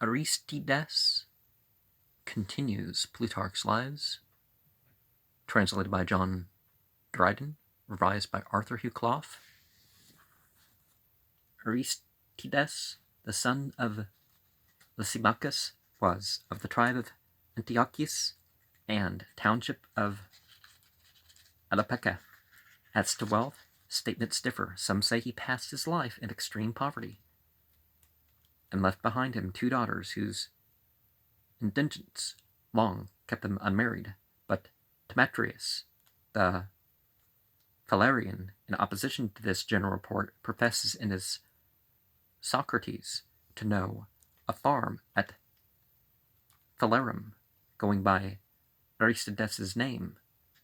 Aristides continues Plutarch's Lives, translated by John Dryden, revised by Arthur Hugh Clough. Aristides, the son of Lysimachus, was of the tribe of Antiochus and township of Alopeca. As to wealth, statements differ. Some say he passed his life in extreme poverty and left behind him 2 daughters whose indigence long kept them unmarried. But Demetrius, the Phalerian, in opposition to this general report, professes in his Socrates to know a farm at Phalerum, going by Aristides' name,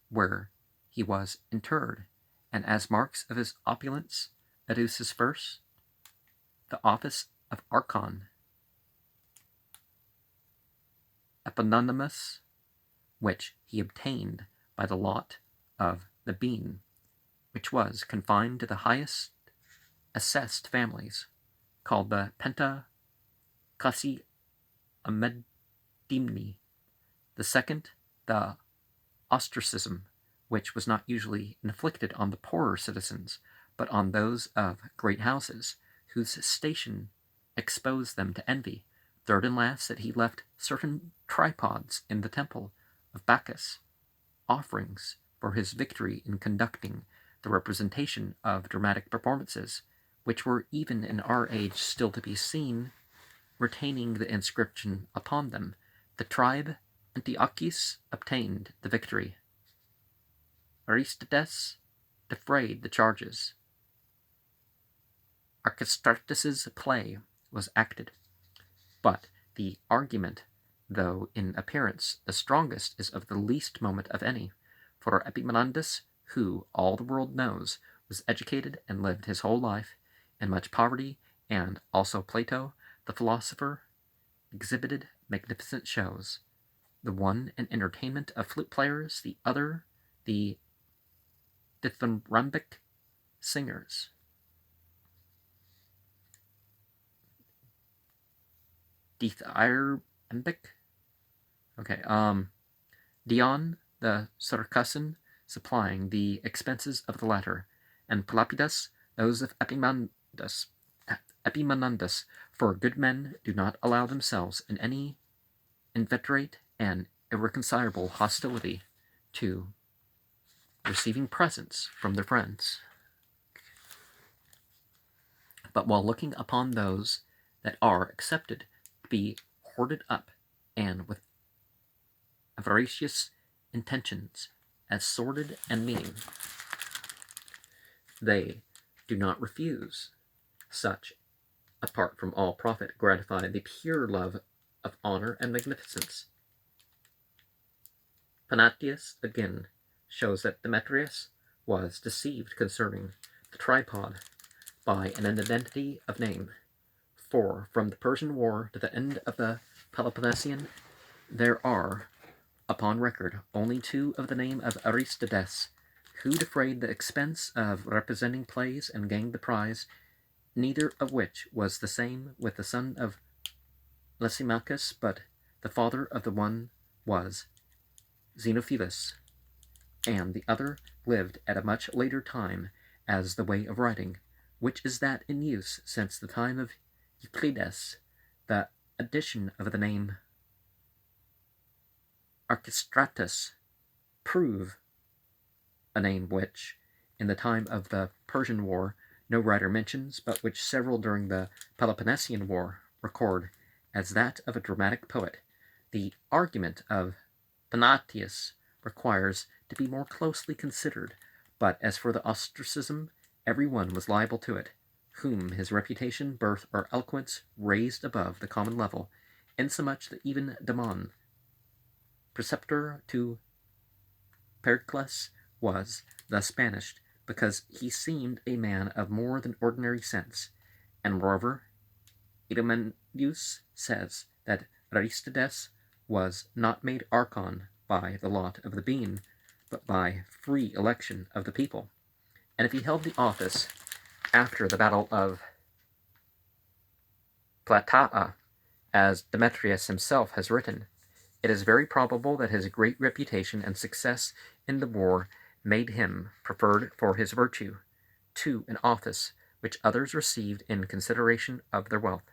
where he was interred, and as marks of his opulence adduces first the office of Archon, eponymous, which he obtained by the lot of the bean, which was confined to the highest assessed families, called the Penta Cassi Amedimni. The second, the ostracism, which was not usually inflicted on the poorer citizens, but on those of great houses, whose station exposed them to envy. Third and last, that he left certain tripods in the temple of Bacchus, offerings for his victory in conducting the representation of dramatic performances, which were even in our age still to be seen, retaining the inscription upon them, "The tribe Antiochus obtained the victory." Aristides defrayed the charges. Aristides' play was acted, but the argument, though in appearance the strongest, is of the least moment of any. For Epaminondas, who, all the world knows, was educated and lived his whole life in much poverty, and also Plato, the philosopher, exhibited magnificent shows, the one an entertainment of flute players, the other the dithyrambic singers. Dithyrambic? Okay, Dion, the Circassan, supplying the expenses of the latter, and Pelapidas those of Epaminondas, for good men do not allow themselves in any inveterate and irreconcilable hostility to receiving presents from their friends. But while looking upon those that are accepted to be hoarded up and with avaricious intentions as sordid and mean, they do not refuse such, apart from all profit, gratify the pure love of honor and magnificence. Panatius again shows that Demetrius was deceived concerning the tripod by an identity of name. For from the Persian War to the end of the Peloponnesian, there are, upon record, only 2 of the name of Aristides, who defrayed the expense of representing plays and gained the prize, neither of which was the same with the son of Lysimachus, but the father of the one was Xenophilus, and the other lived at a much later time as the way of writing, which is that in use since the time of Euclides. The addition of the name Archistratus prove a name which, in the time of the Persian War, no writer mentions, but which several during the Peloponnesian War record as that of a dramatic poet. The argument of Panatius requires to be more closely considered, but as for the ostracism, every one was liable to it, whom his reputation, birth, or eloquence raised above the common level, insomuch that even Damon, preceptor to Pericles, was thus banished, because he seemed a man of more than ordinary sense. And moreover, Idomeneus says that Aristides was not made archon by the lot of the bean, but by free election of the people. And if he held the office after the battle of Plataea, As Demetrius himself has written, it is very probable that his great reputation and success in the war made him preferred for his virtue to an office which others received in consideration of their wealth.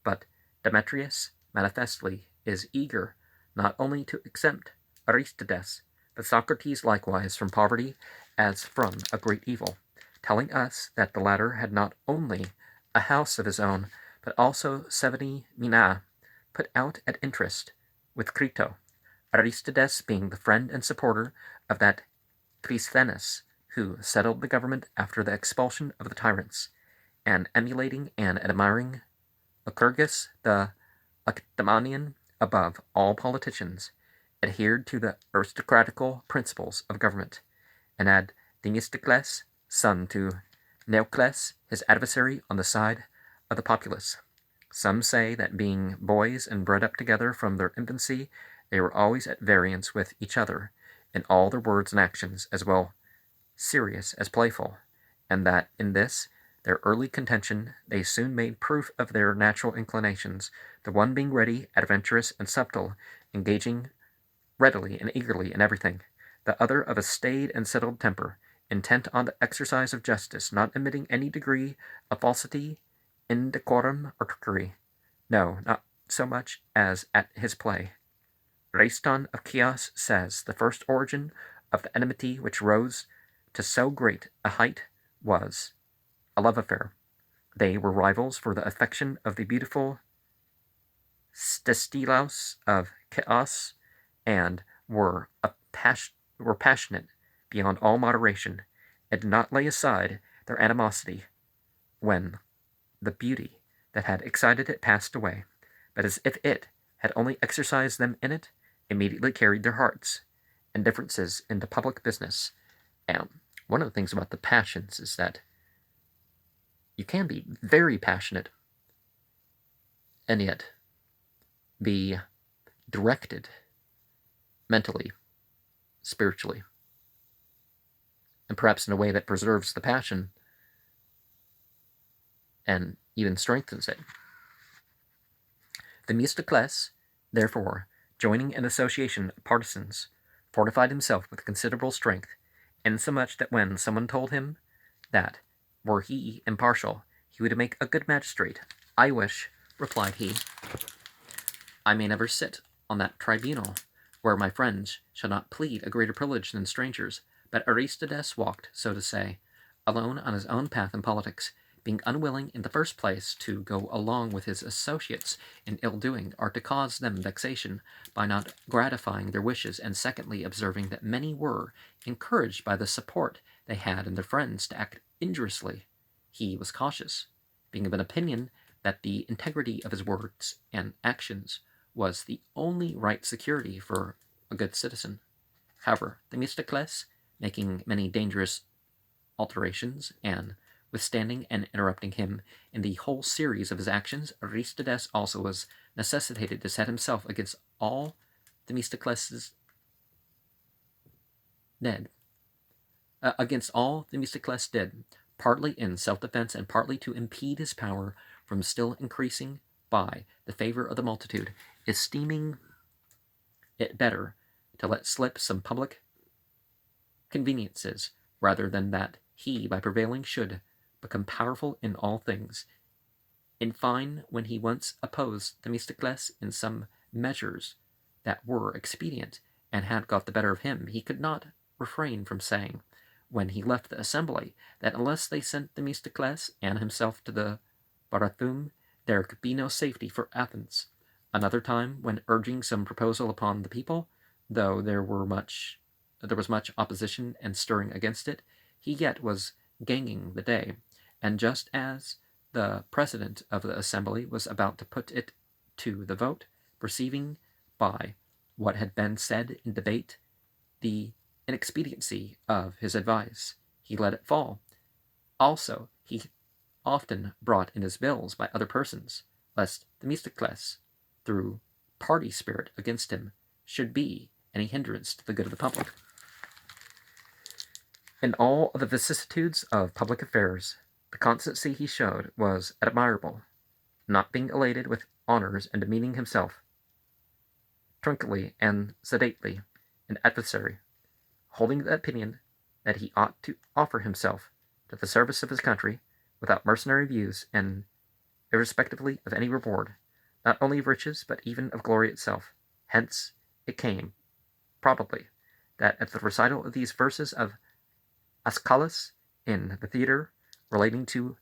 But Demetrius manifestly is eager not only to exempt Aristides, but Socrates likewise from poverty as from a great evil, telling us that the latter had not only a house of his own, but also 70 minae put out at interest with Crito, Aristides being the friend and supporter of that Clisthenes who settled the government after the expulsion of the tyrants, and emulating and admiring Lycurgus the Lacedaemonian above all politicians, adhered to the aristocratical principles of government, and had Themistocles, son to Neocles, his adversary, on the side of the populace. Some say that being boys and bred up together from their infancy, they were always at variance with each other in all their words and actions, as well serious as playful, and that in this their early contention they soon made proof of their natural inclinations, the one being ready, adventurous, and subtle, engaging readily and eagerly in everything; the other of a staid and settled temper, intent on the exercise of justice, not admitting any degree of falsity, indecorum, or trickery, no, not so much as at his play. Raiston of Chios says the first origin of the enmity which rose to so great a height was a love affair. They were rivals for the affection of the beautiful Stesilaus of Chios, and were passionate beyond all moderation, and did not lay aside their animosity when the beauty that had excited it passed away, but as if it had only exercised them in it, immediately carried their hearts and differences into public business. And one of the things about the passions is that you can be very passionate and yet be directed mentally, spiritually, and perhaps in a way that preserves the passion and even strengthens it. Themistocles, therefore, joining an association of partisans, fortified himself with considerable strength, insomuch that when someone told him that, were he impartial, he would make a good magistrate, I wish, replied he, I may never sit on that tribunal, where my friends shall not plead a greater privilege than strangers, but Aristides walked, so to say, alone on his own path in politics, being unwilling in the first place to go along with his associates in ill-doing, or to cause them vexation by not gratifying their wishes, and secondly observing that many were encouraged by the support they had in their friends to act injuriously. He was cautious, being of an opinion that the integrity of his words and actions was the only right security for a good citizen. However, Themistocles, making many dangerous alterations, and withstanding and interrupting him in the whole series of his actions, Aristides also was necessitated to set himself against all Themistocles did, partly in self-defense and partly to impede his power from still increasing by the favor of the multitude, esteeming it better to let slip some public conveniences rather than that he, by prevailing, should become powerful in all things. In fine, when he once opposed Themistocles in some measures that were expedient, and had got the better of him, he could not refrain from saying, when he left the assembly, that unless they sent Themistocles and himself to the Barathum, there could be no safety for Athens. Another time, when urging some proposal upon the people, though there was much opposition and stirring against it, he yet was gaining the day, and just as the president of the assembly was about to put it to the vote, perceiving by what had been said in debate the inexpediency of his advice, he let it fall. Also, he often brought in his bills by other persons, lest Themistocles, through party spirit against him, should be any hindrance to the good of the public. In all the vicissitudes of public affairs, the constancy he showed was admirable. not being elated with honors and demeaning himself trunkily and sedately an adversary, holding the opinion that he ought to offer himself to the service of his country without mercenary views and irrespectively of any reward, not only of riches but even of glory itself. Hence it came, probably, that at the recital of these verses of Aeschylus in the theatre relating to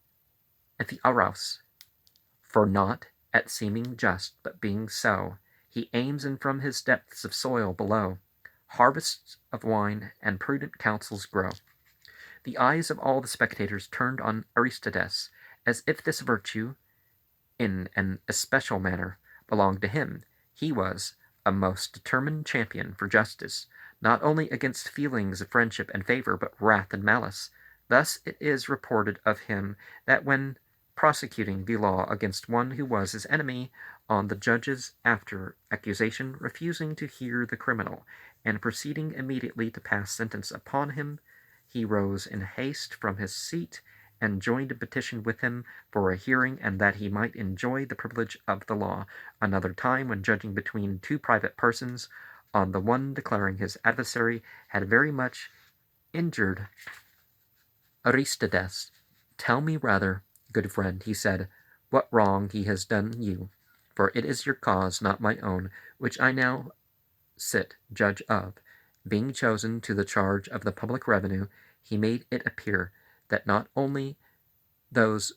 Amphiaraus, for not at seeming just, but being so, he aims and from his depths of soil below, harvests of wine and prudent counsels grow. The eyes of all the spectators turned on Aristides, as if this virtue, in an especial manner, belonged to him. He was a most determined champion for justice, not only against feelings of friendship and favor, but wrath and malice. Thus it is reported of him that when prosecuting the law against one who was his enemy, on the judges after accusation refusing to hear the criminal, and proceeding immediately to pass sentence upon him, he rose in haste from his seat and joined a petition with him for a hearing, and that he might enjoy the privilege of the law. Another time, when judging between two private persons, on the one declaring his adversary had very much injured Aristides, "Tell me rather, good friend," he said, "what wrong he has done you, for it is your cause, not my own, which I now sit judge of." Being chosen to the charge of the public revenue, he made it appear that not only those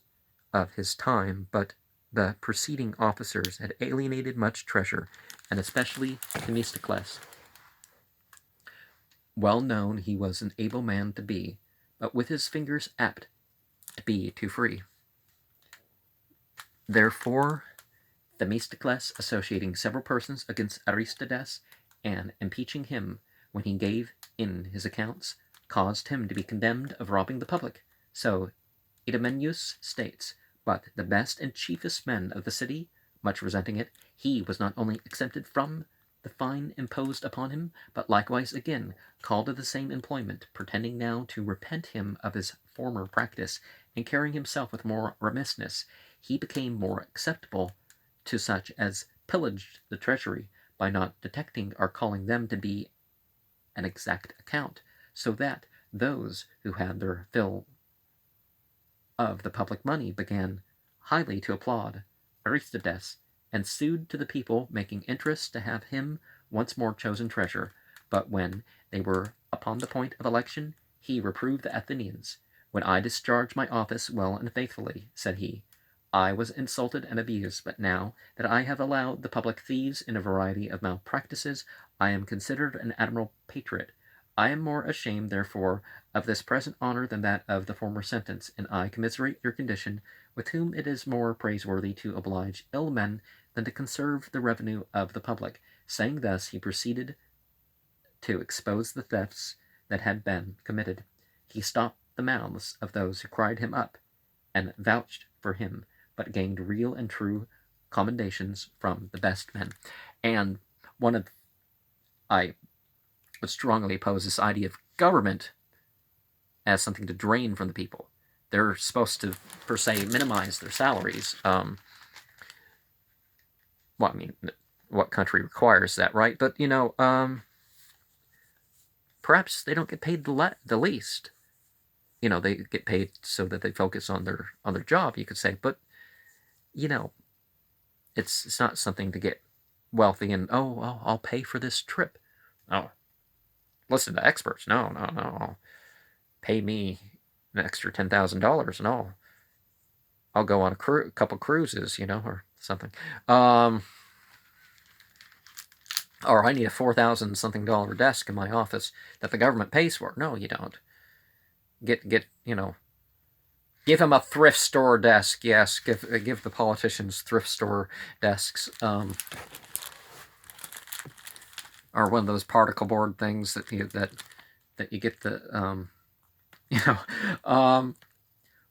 of his time, but the preceding officers had alienated much treasure, and especially Themistocles. Well known he was an able man to be, but with his fingers apt to be too free. Therefore, Themistocles, associating several persons against Aristides, and impeaching him when he gave in his accounts, caused him to be condemned of robbing the public. So Idomeneus states, but the best and chiefest men of the city, much resenting it, he was not only exempted from the fine imposed upon him, but likewise again called to the same employment, pretending now to repent him of his former practice, and carrying himself with more remissness, he became more acceptable to such as pillaged the treasury, by not detecting or calling them to be an exact account, so that those who had their fill of the public money began highly to applaud Aristides, and sued to the people, making interest to have him once more chosen treasurer. But when they were upon the point of election, he reproved the Athenians. "When I discharged my office well and faithfully," said he, "I was insulted and abused, but now that I have allowed the public thieves in a variety of malpractices, I am considered an admirable patriot. I am more ashamed, therefore, of this present honor than that of the former sentence, and I commiserate your condition, with whom it is more praiseworthy to oblige ill men than to conserve the revenue of the public." Saying thus, he proceeded to expose the thefts that had been committed. He stopped the mouths of those who cried him up and vouched for him, but gained real and true commendations from the best men. And I would strongly oppose this idea of government as something to drain from the people. They're supposed to, per se, minimize their salaries. Well, I mean, what country requires that, right? But, perhaps they don't get paid the least. They get paid so that they focus on their job, you could say. But, it's not something to get wealthy and, I'll pay for this trip. Oh, listen to experts. No. Pay me an extra $10,000 and I'll go on a couple cruises, or something. Or I need a $4,000 something desk in my office that the government pays for. No, you don't. Give him a thrift store desk. Yes, give the politicians thrift store desks. Or one of those particle board things that you get the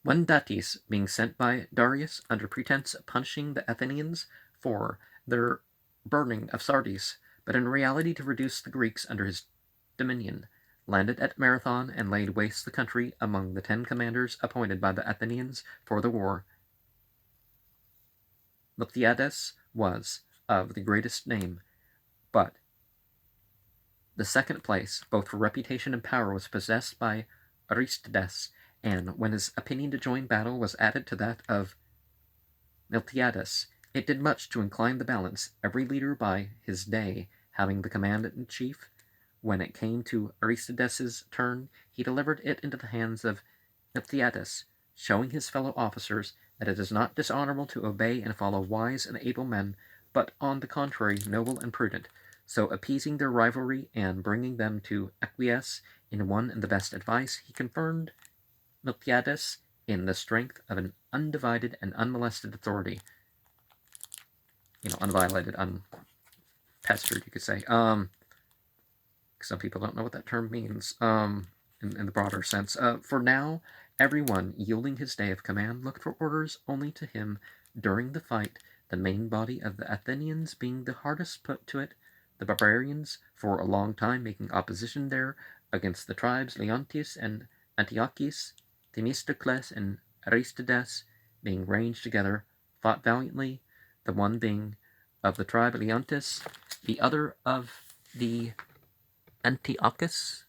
When Datis, being sent by Darius under pretense of punishing the Athenians for their burning of Sardis, but in reality to reduce the Greeks under his dominion, landed at Marathon and laid waste the country among the 10 commanders appointed by the Athenians for the war. Miltiades was of the greatest name, but the second place, both for reputation and power, was possessed by Aristides, and when his opinion to join battle was added to that of Miltiades, it did much to incline the balance, every leader by his day having the command-in-chief. When it came to Aristides' turn, he delivered it into the hands of Miltiades, showing his fellow officers that it is not dishonorable to obey and follow wise and able men, but on the contrary noble and prudent, so appeasing their rivalry and bringing them to acquiesce in one and the best advice, he confirmed Miltiades in the strength of an undivided and unmolested authority. Unviolated, unpestered, you could say. Some people don't know what that term means in the broader sense. For now, everyone, yielding his day of command, looked for orders only to him during the fight, the main body of the Athenians being the hardest put to it, the barbarians for a long time making opposition there against the tribes Leontis and Antiochus, Themistocles and Aristides, being ranged together, fought valiantly, the one being of the tribe Leontis, the other of the Antiochus.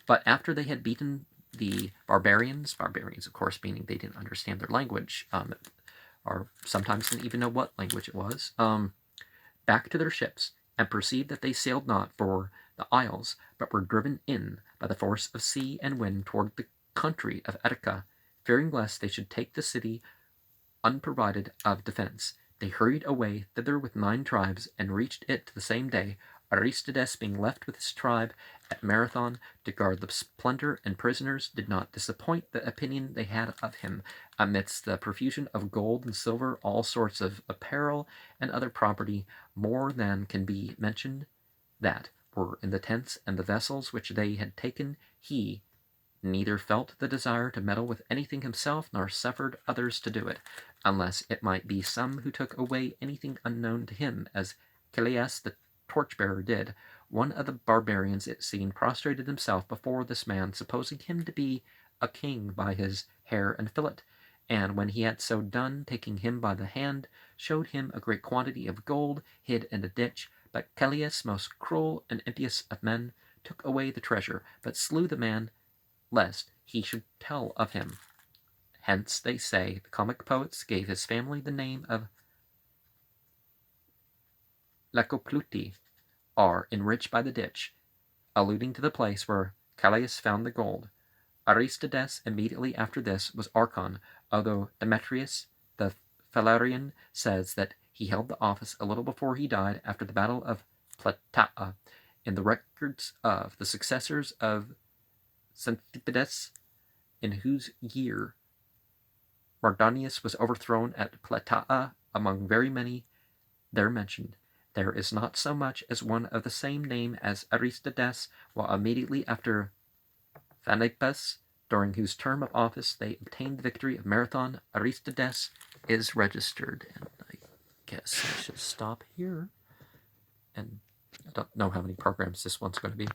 But after they had beaten the barbarians of course meaning they didn't understand their language, or sometimes didn't even know what language it was, back to their ships, and perceived that they sailed not for the isles, but were driven in by the force of sea and wind toward the country of Attica, fearing lest they should take the city unprovided of defense. They hurried away thither with 9 tribes, and reached it the same day, Aristides being left with his tribe at Marathon to guard the plunder, and prisoners did not disappoint the opinion they had of him. Amidst the profusion of gold and silver, all sorts of apparel, and other property, more than can be mentioned, that were in the tents and the vessels which they had taken, he neither felt the desire to meddle with anything himself, nor suffered others to do it, unless it might be some who took away anything unknown to him, as Callias the torchbearer did. One of the barbarians, it seemed, prostrated himself before this man, supposing him to be a king by his hair and fillet, and when he had so done, taking him by the hand, showed him a great quantity of gold hid in a ditch. But Callias, most cruel and impious of men, took away the treasure, but slew the man, lest he should tell of him. Hence, they say, the comic poets gave his family the name of Lacopluti, or enriched by the ditch, alluding to the place where Callias found the gold. Aristides immediately after this was archon, although Demetrius the Phalarian says that he held the office a little before he died, after the battle of Plataea. In the records of the successors of Xanthippus, in whose year Mardonius was overthrown at Plataea, among very many there mentioned, there is not so much as one of the same name as Aristides, while immediately after Phanippus, during whose term of office they obtained the victory of Marathon, Aristides is registered. And I guess I should stop here. And I don't know how many programs this one's going to be.